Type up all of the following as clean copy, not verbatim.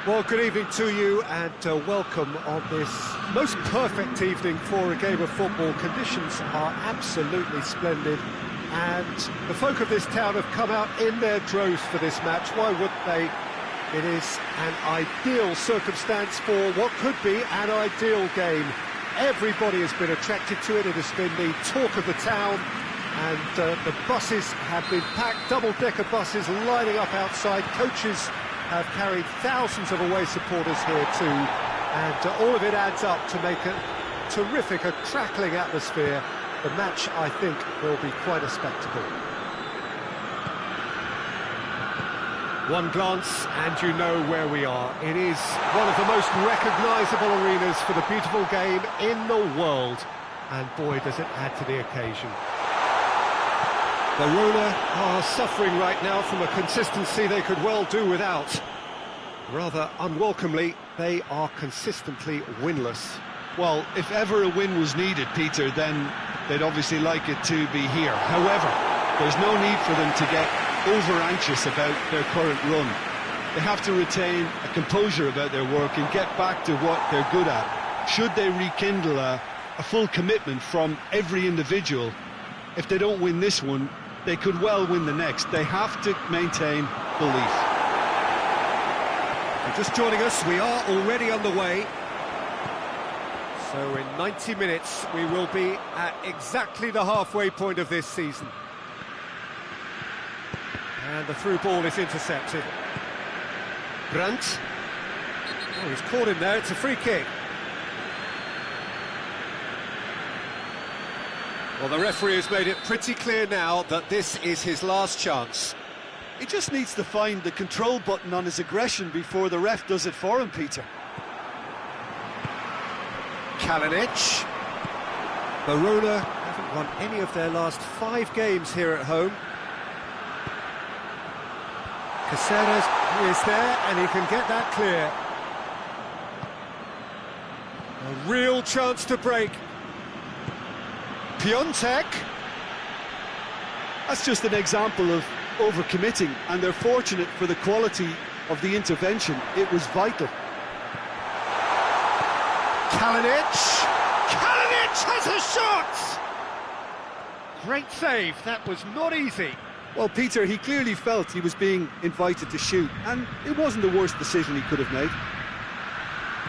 Well, good evening to you and welcome on this most perfect evening for a game of football. Conditions are absolutely splendid and the folk of this town have come out in their droves for this match. Why wouldn't they? It is an ideal circumstance for what could be an ideal game. Everybody has been attracted to it. It has been the talk of the town, and the buses have been packed, double-decker buses lining up outside. Coaches have carried thousands of away supporters here too, and all of it adds up to make a terrific, a crackling atmosphere. The match, I think, will be quite a spectacle. One glance and you know where we are. It is one of the most recognisable arenas for the beautiful game in the world, and boy does it add to the occasion. Verona are suffering right now from a consistency they could well do without. Rather unwelcomely, they are consistently winless. Well, if ever a win was needed, Peter, then they'd obviously like it to be here. However, there's no need for them to get over-anxious about their current run. They have to retain a composure about their work and get back to what they're good at. Should they rekindle a full commitment from every individual, if they don't win this one, they could well win the next. They have to maintain belief. If you're just joining us, we are already underway. So in 90 minutes, we will be at exactly the halfway point of this season. And the through ball is intercepted. Brandt. Oh, he's caught him there, it's a free kick. Well, the referee has made it pretty clear now that this is his last chance. He just needs to find the control button on his aggression before the ref does it for him, Peter. Kalinic. Verona haven't won any of their last 5 games here at home. Caceres is there and he can get that clear. A real chance to break. Piontek. That's just an example of overcommitting, and they're fortunate for the quality of the intervention. It was vital. Kalinic. Kalinic has a shot! Great save, that was not easy. Well, Peter, he clearly felt he was being invited to shoot, and it wasn't the worst decision he could have made.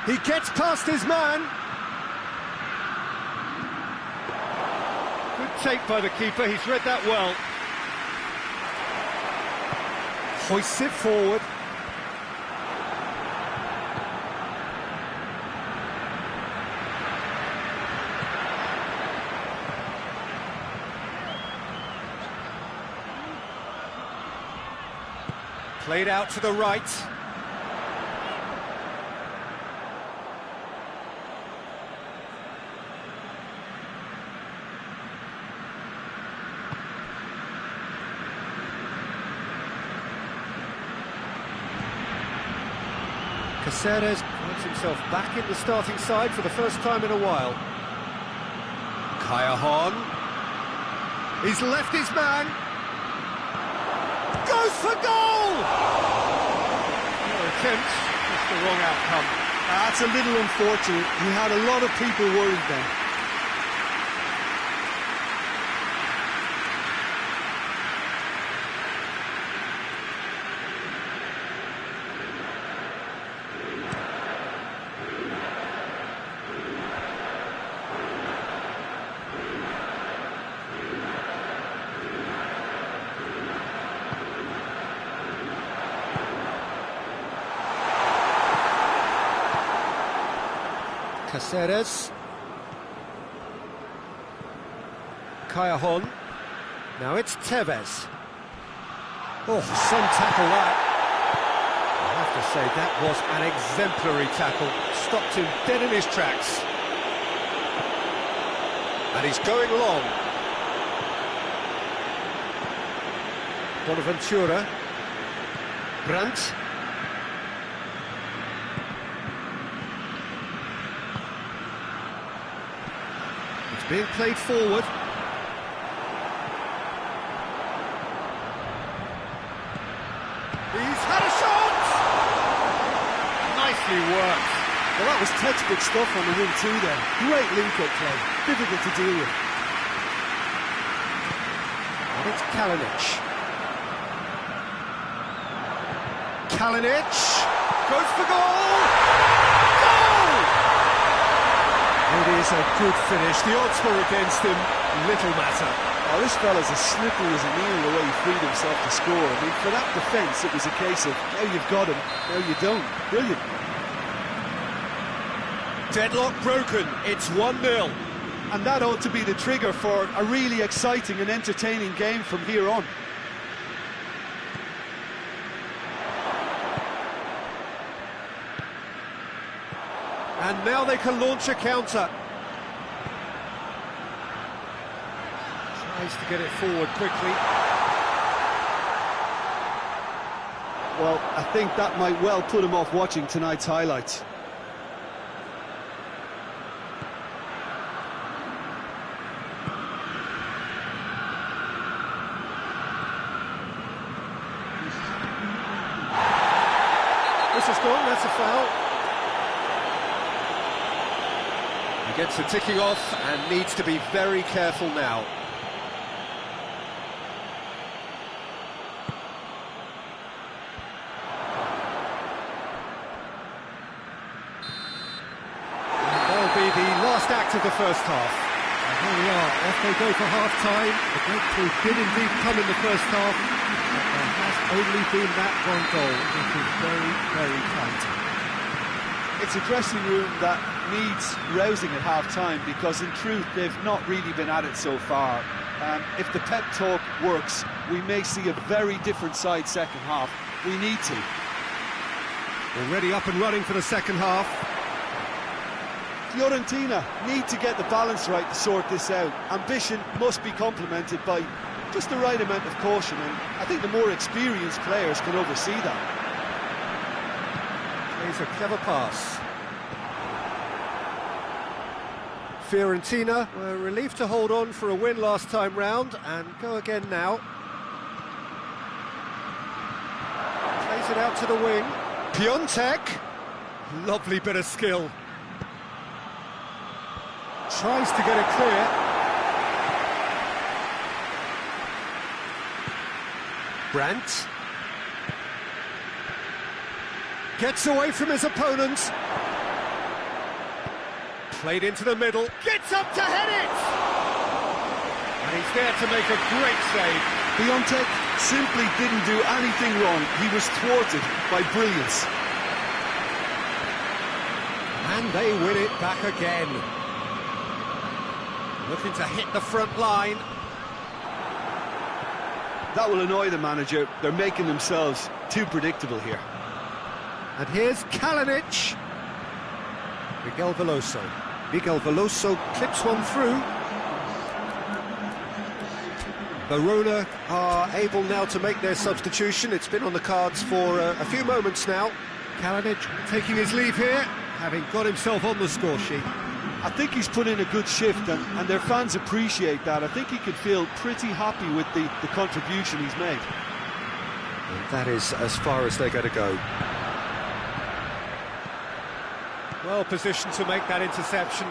He gets past his man. Good take by the keeper, he's read that well. Hoists it forward. Played out to the right. Caceres finds himself back in the starting side for the first time in a while. Kayahon. He's left his man. Goes for goal! No attempt, just the wrong outcome. That's a little unfortunate. He had a lot of people worried then. Caceres. Kayahon. Now it's Tevez. Oh, some tackle that. I have to say, that was an exemplary tackle. Stopped him dead in his tracks. And he's going long. Bonaventura. Brandt. Being played forward. He's had a shot! actually worked. Well, that was textbook stuff on the 1-2 then. Great link-up play, difficult to deal with. And it's Kalinic. Kalinic goes for goal! Goal! It is a good finish. The odds were against him, little matter. Oh, this fella's as slippery as a needle the way he freed himself to score. I mean, for that defence, it was a case of, now you've got him, now you don't. Brilliant. Deadlock broken, it's 1-0. And that ought to be the trigger for a really exciting and entertaining game from here on. And now they can launch a counter. Tries to get it forward quickly. Well, I think that might well put him off watching tonight's highlights. This is gone, that's a foul. He gets the ticking off and needs to be very careful now. And that'll be the last act of the first half. And here we are, off they go for half-time. The breakthrough did indeed come in the first half, but there has only been that one goal. It is very, very tight. It's a dressing room that needs rousing at half-time because, in truth, they've not really been at it so far. If the pep talk works, we may see a very different side second half. We need to. Already up and running for the second half. Fiorentina need to get the balance right to sort this out. Ambition must be complemented by just the right amount of caution, and I think the more experienced players can oversee that. Plays a clever pass. Fiorentina were relieved to hold on for a win last time round and go again now. Plays it out to the wing. Piontek. Lovely bit of skill. Tries to get it clear. Brandt. Gets away from his opponent. Played into the middle. Gets up to head it! And he's there to make a great save. Piontek simply didn't do anything wrong. He was thwarted by brilliance. And they win it back again. Looking to hit the front line. That will annoy the manager. They're making themselves too predictable here. And here's Kalinic. Miguel Veloso. Miguel Veloso clips one through. Verona are able now to make their substitution. It's been on the cards for a few moments now. Kalinic taking his leave here, having got himself on the score sheet. I think he's put in a good shift, and their fans appreciate that. I think he could feel pretty happy with the contribution he's made. And that is as far as they're going to go. Well positioned to make that interception.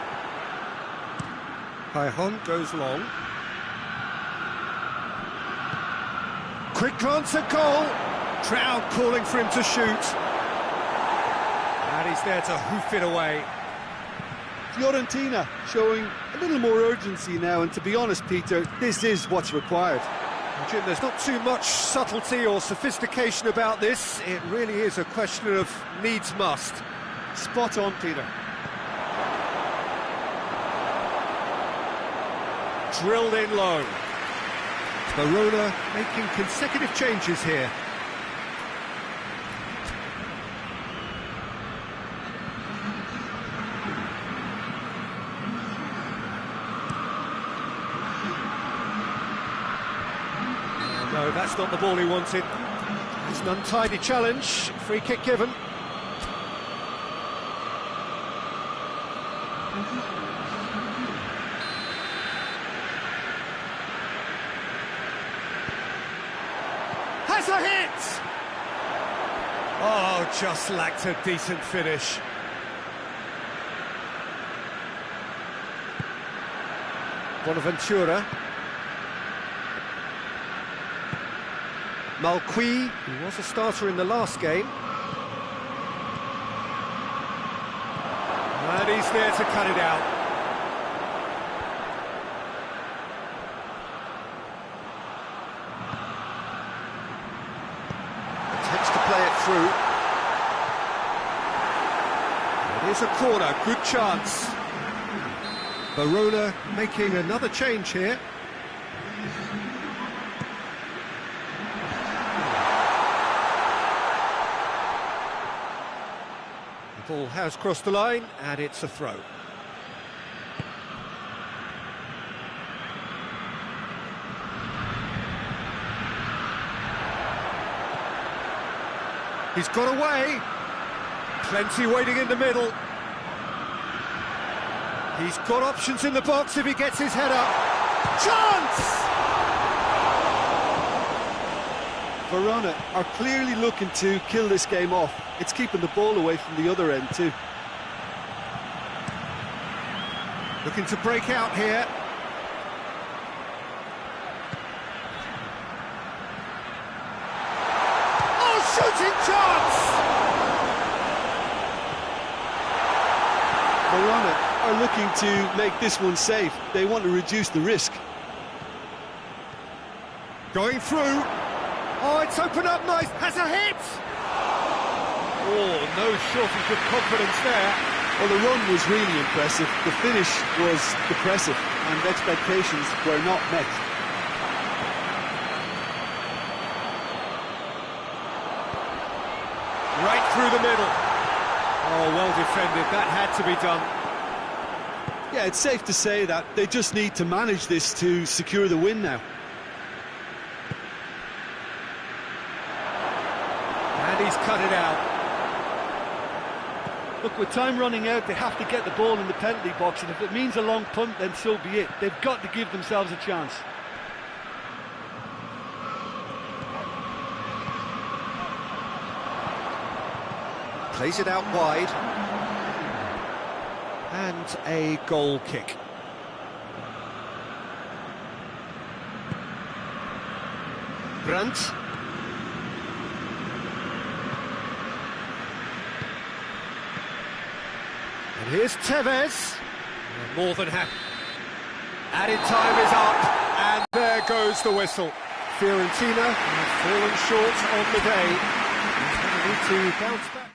Pajon goes long. Quick glance at goal. Crowd calling for him to shoot. And he's there to hoof it away. Fiorentina showing a little more urgency now, and to be honest, Peter, this is what's required. Well, Jim, there's not too much subtlety or sophistication about this. It really is a question of needs must. Spot on, Peter. Drilled in low. Verona making consecutive changes here. No, that's not the ball he wanted. It's an untidy challenge. Free kick given. Has a hit! Oh, just lacked a decent finish. Bonaventura. Malqui, who was a starter in the last game. And he's there to cut it out. Attempts to play it through. It is a corner, good chance. Verona making another change here. The ball has crossed the line, and it's a throw. He's got away. Plenty waiting in the middle. He's got options in the box if he gets his head up. Chance! Verona are clearly looking to kill this game off. It's keeping the ball away from the other end too. Looking to break out here. Oh, shooting chance! Verona are looking to make this one safe. They want to reduce the risk. Going through. Oh, it's opened up nice. Has a hit! Oh, no shortage of confidence there. Well, the run was really impressive. The finish was depressive, and expectations were not met. Right through the middle. Oh, well defended. That had to be done. Yeah, it's safe to say that they just need to manage this to secure the win now. And he's cut it out. Look, with time running out, they have to get the ball in the penalty box, and if it means a long punt, then so be it. They've got to give themselves a chance. Plays it out wide. And a goal kick. Brandt. And here's Tevez. More than happy. Added time is up, and there goes the whistle. Fiorentina have fallen short on the day. They need to bounce back.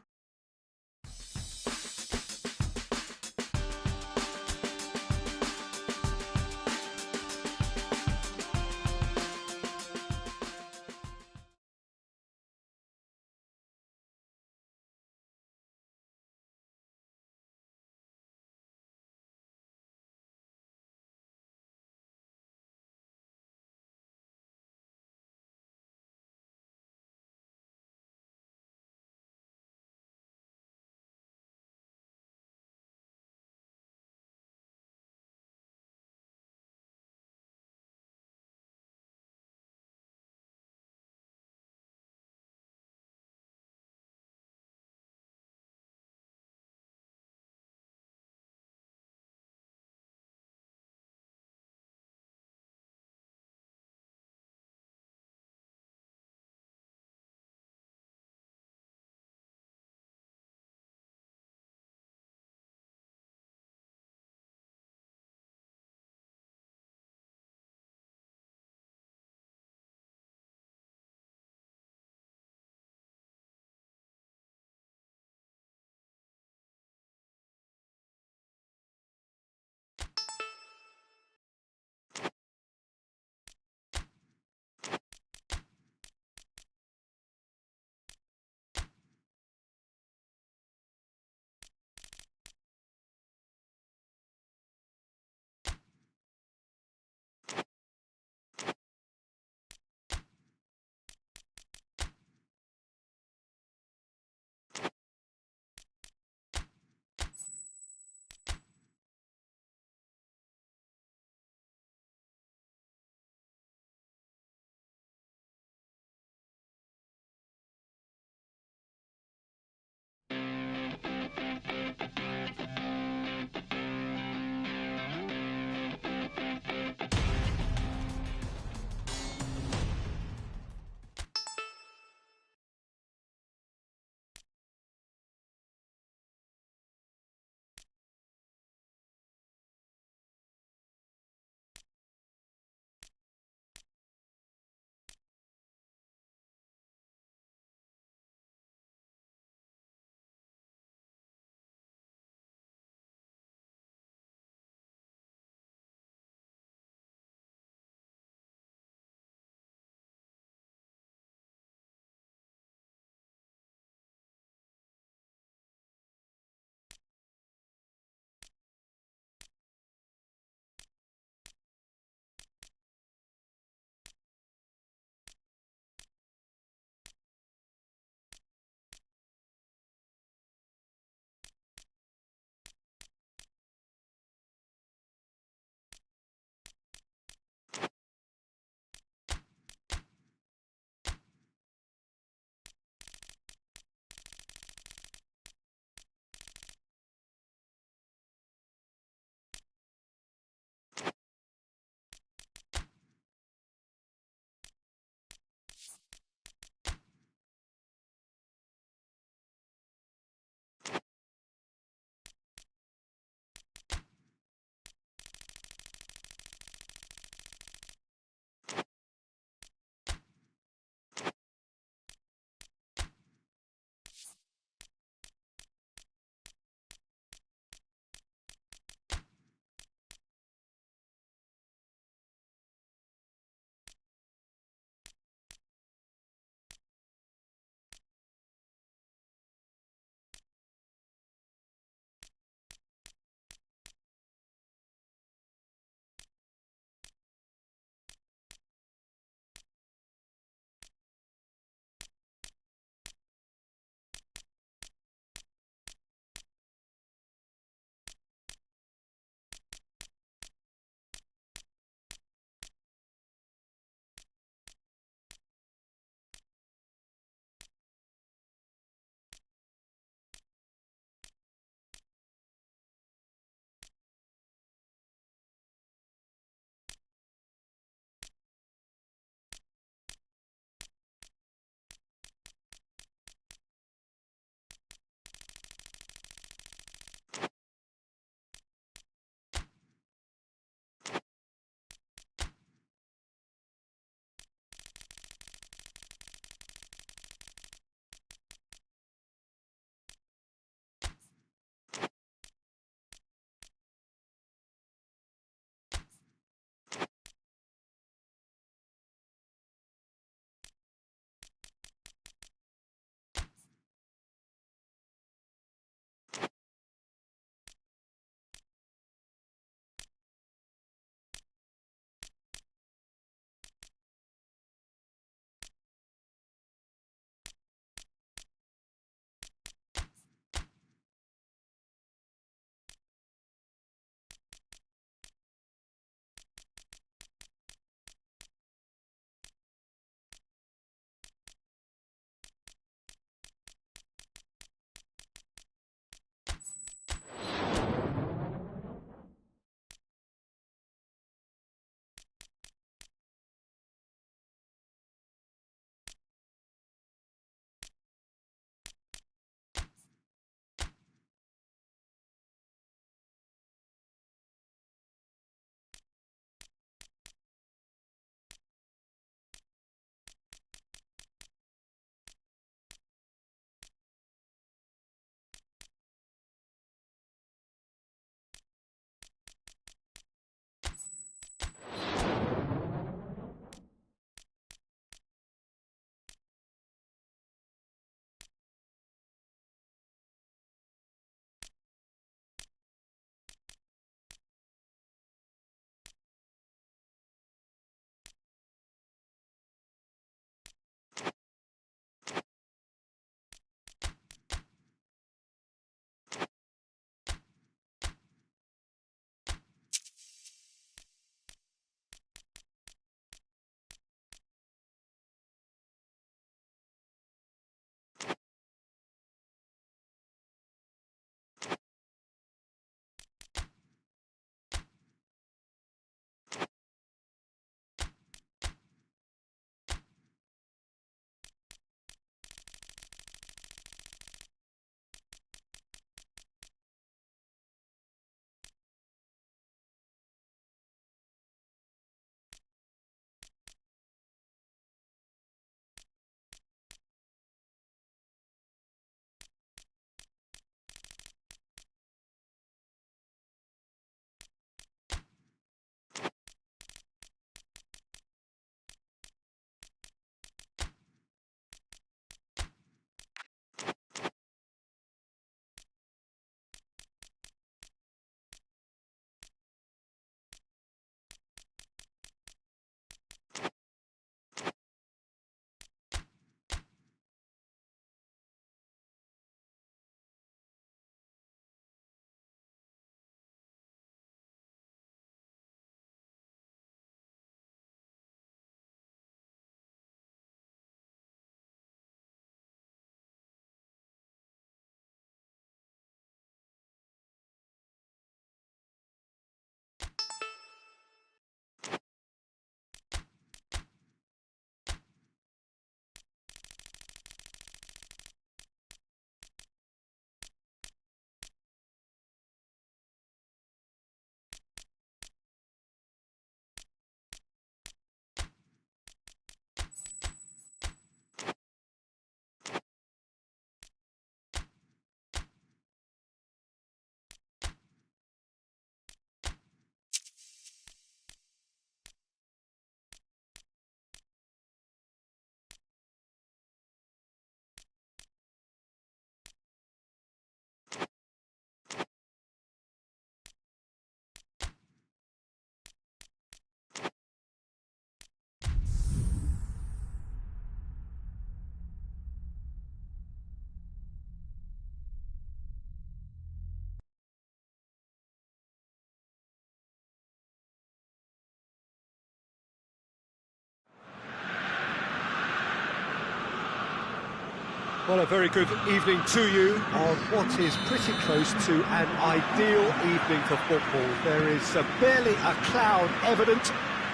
Well, a very good evening to you on what is pretty close to an ideal evening for football. There is barely a cloud evident.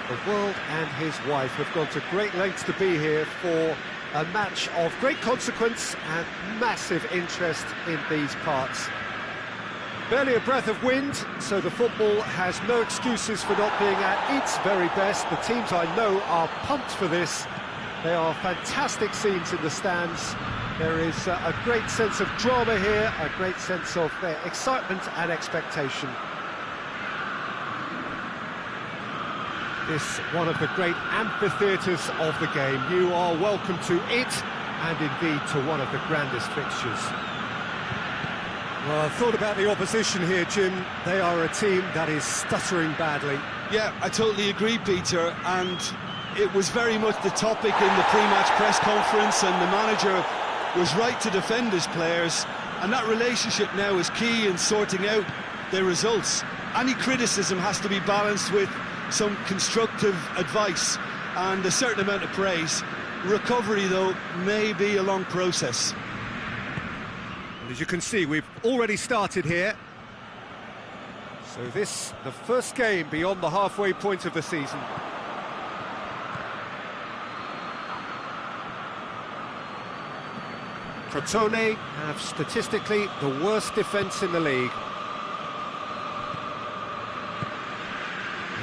The world and his wife have gone to great lengths to be here for a match of great consequence and massive interest in these parts. Barely a breath of wind, so the football has no excuses for not being at its very best. The teams I know are pumped for this. They are fantastic scenes in the stands. There is a great sense of drama here, a great sense of excitement and expectation. This one of the great amphitheatres of the game. You are welcome to it, and indeed to one of the grandest fixtures. Well, I thought about the opposition here, Jim. They are a team that is stuttering badly. Yeah, I totally agree, Peter, and it was very much the topic in the pre-match press conference, and the manager was right to defend his players, and that relationship now is key in sorting out their results. Any criticism has to be balanced with some constructive advice and a certain amount of praise. Recovery, though, may be a long process. As you can see, we've already started here. So this, the first game beyond the halfway point of the season. Crotone have statistically the worst defence in the league.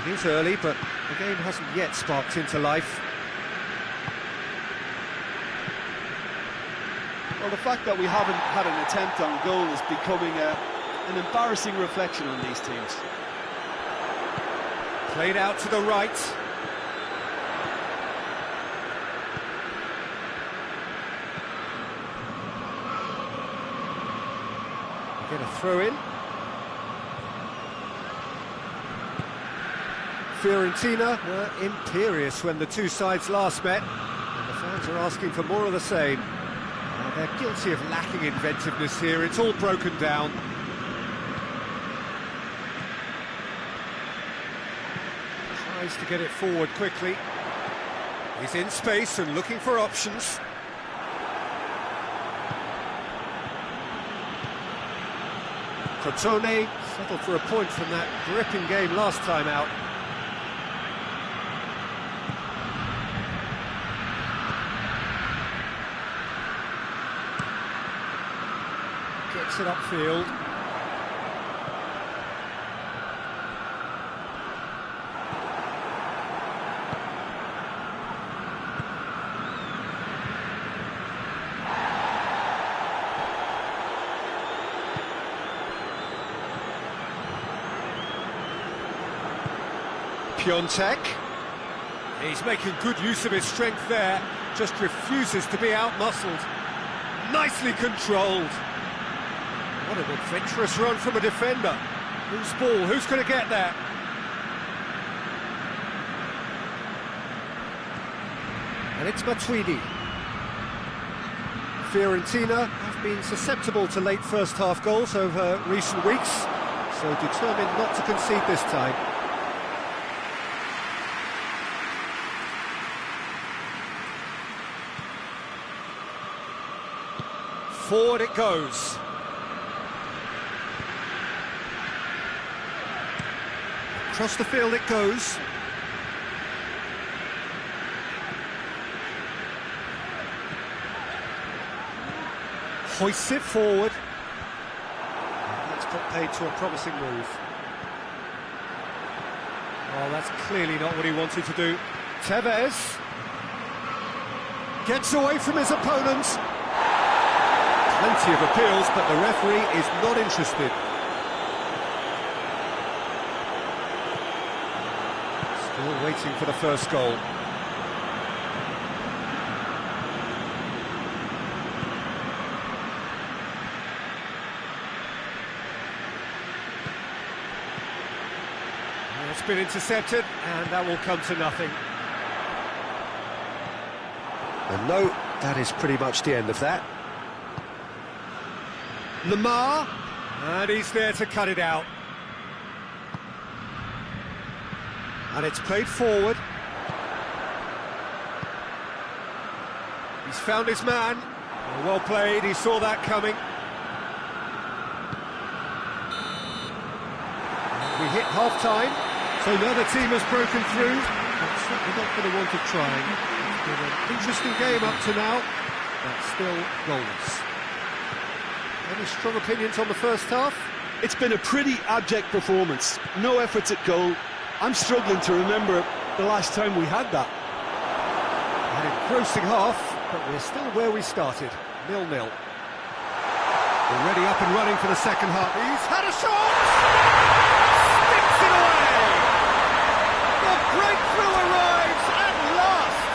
It is early, but the game hasn't yet sparked into life. Well, the fact that we haven't had an attempt on goal is becoming an embarrassing reflection on these teams. Played out to the right. Get a throw in. Fiorentina were imperious when the two sides last met, and the fans are asking for more of the same. They're guilty of lacking inventiveness here. It's all broken down. Tries to get it forward quickly. He's in space and looking for options. Crotone settled for a point from that gripping game last time out. Gets it upfield. Piontek. He's making good use of his strength there, just refuses to be out-muscled. Nicely controlled. What an adventurous run from a defender. Whose ball? Who's going to get there? And it's Matuidi. Fiorentina have been susceptible to late first-half goals over recent weeks, so determined not to concede this time. Forward it goes. Across the field it goes. Hoists it forward. And that's put paid to a promising move. Oh, that's clearly not what he wanted to do. Tevez gets away from his opponents. Plenty of appeals, but the referee is not interested. Still waiting for the first goal. It's been intercepted, and that will come to nothing. And no, that is pretty much the end of that. Lamar, and he's there to cut it out. And it's played forward. He's found his man. Well played, he saw that coming. We hit half-time, so another team has broken through. But certainly not going to want to try. It's been an interesting game up to now, but still goalless. Any strong opinions on the first half? It's been a pretty abject performance. No efforts at goal. I'm struggling to remember the last time we had that. An engrossing half, but we're still where we started, 0-0. Already up and running for the second half. He's had a shot! Sticks it away! The breakthrough arrives at last!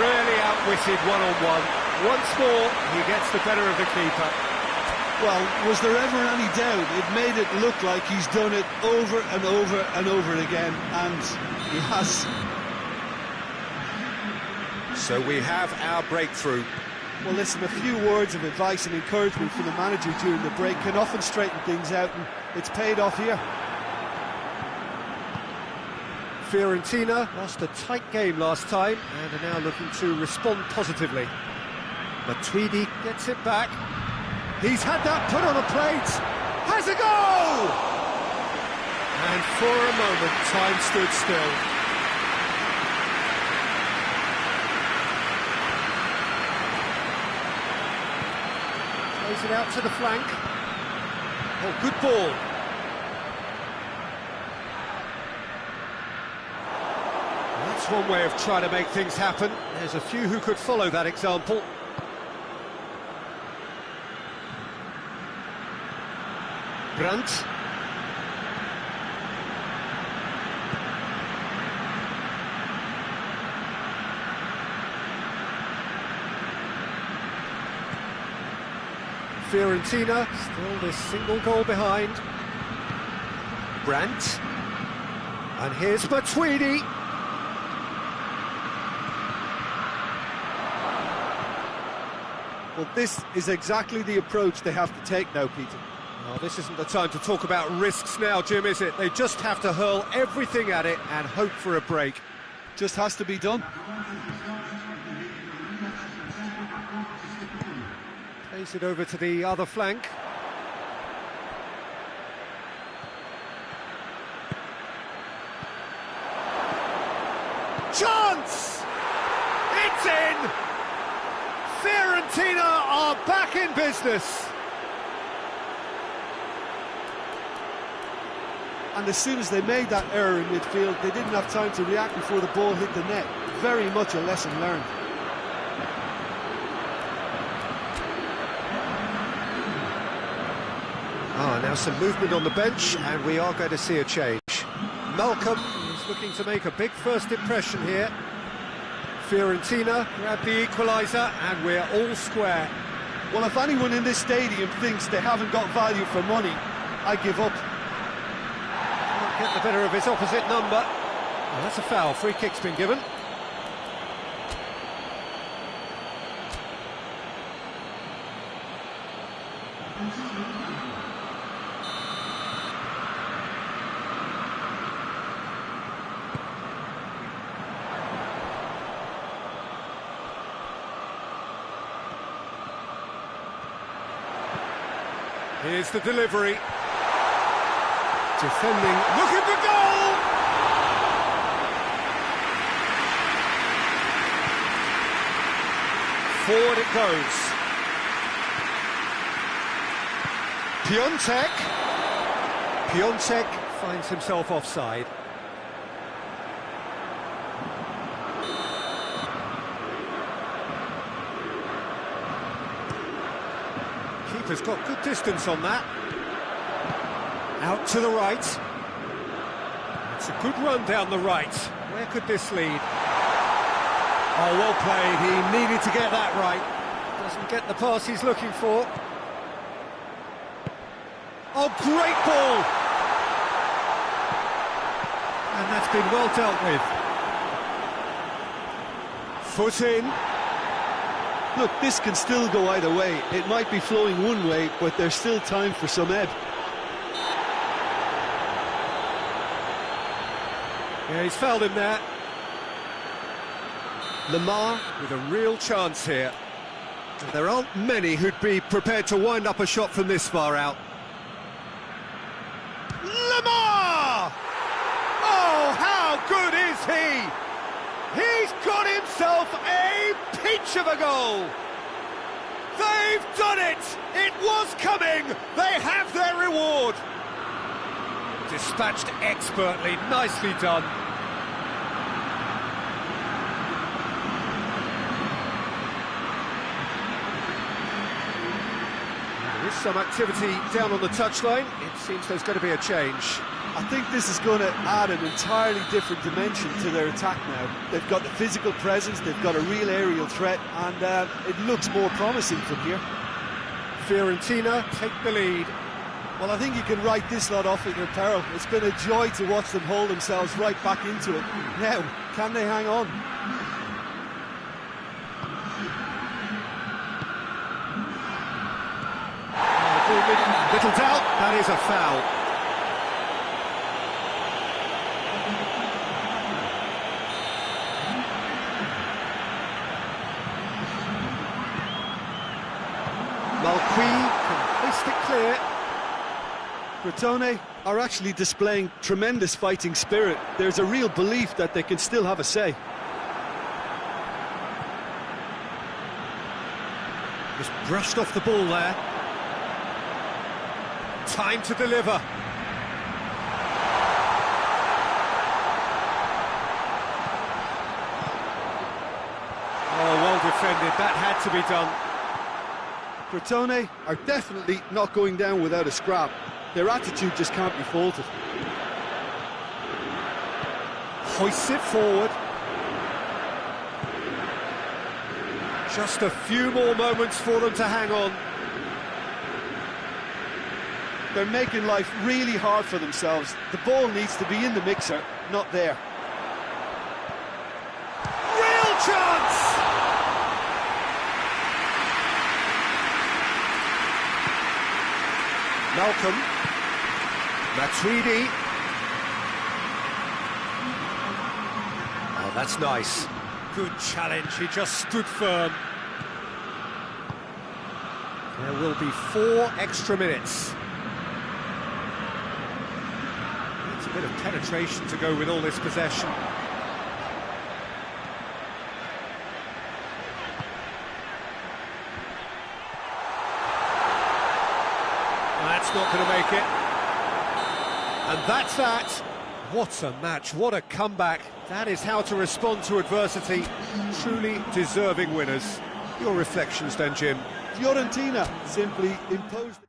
Really outwitted one-on-one. Once more, he gets the better of the keeper. Well, was there ever any doubt? It made it look like he's done it over and over and over again, and he has. So we have our breakthrough. Well, listen, a few words of advice and encouragement from the manager during the break can often straighten things out, and it's paid off here. Fiorentina lost a tight game last time and are now looking to respond positively. Matuidi gets it back. He's had that put on a plate. Has a goal! And for a moment, time stood still. Plays it out to the flank. Oh, good ball. Well, that's one way of trying to make things happen. There's a few who could follow that example. Brandt. Fiorentina still this single goal behind. Brandt. And here's Matuidi. Well, this is exactly the approach they have to take now, Peter. Oh, this isn't the time to talk about risks now, Jim, is it? They just have to hurl everything at it and hope for a break. Just has to be done. Plays it over to the other flank. Chance! It's in! Fiorentina are back in business. And as soon as they made that error in midfield, they didn't have time to react before the ball hit the net. Very much a lesson learned. Now some movement on the bench, and we are going to see a change. Malcolm is looking to make a big first impression here. Fiorentina grab the equaliser, and we're all square. Well, if anyone in this stadium thinks they haven't got value for money, I give up. Get the better of his opposite number. Well, that's a foul. Free kick's been given. Here's the delivery. Defending, look at the goal! Forward it goes. Piontek finds himself offside. Keeper's got good distance on that. Out to the right. It's a good run down the right. Where could this lead? Oh, well played. He needed to get that right. Doesn't get the pass he's looking for. Oh, great ball! And that's been well dealt with. Foot in. Look, this can still go either way. It might be flowing one way, but there's still time for some ebb. Yeah, he's fouled him there. Lamar with a real chance here. There aren't many who'd be prepared to wind up a shot from this far out. Lamar! Oh, how good is he? He's got himself a peach of a goal. They've done it! It was coming! They have their reward! Dispatched expertly, nicely done. There is some activity down on the touchline. It seems there's going to be a change. I think this is going to add an entirely different dimension to their attack now. They've got the physical presence, they've got a real aerial threat, and it looks more promising from here. Fiorentina take the lead. Well, I think you can write this lot off at their peril. It's been a joy to watch them hold themselves right back into it. Now, can they hang on? Little doubt, that is a foul. Malqui can hoist it clear. Crotone are actually displaying tremendous fighting spirit. There's a real belief that they can still have a say. Just brushed off the ball there. Time to deliver. Oh, well defended. That had to be done. Crotone are definitely not going down without a scrap. Their attitude just can't be faulted. Hoists it forward. Just a few more moments for them to hang on. They're making life really hard for themselves. The ball needs to be in the mixer, not there. Real chance! Malcolm. Matuidi. Oh, that's nice. Good challenge, he just stood firm. There will be 4 extra minutes. It's a bit of penetration to go with all this possession. That's not going to make it. And that's that. What a match, what a comeback. That is how to respond to adversity. Truly deserving winners. Your reflections then, Jim? Fiorentina simply imposed...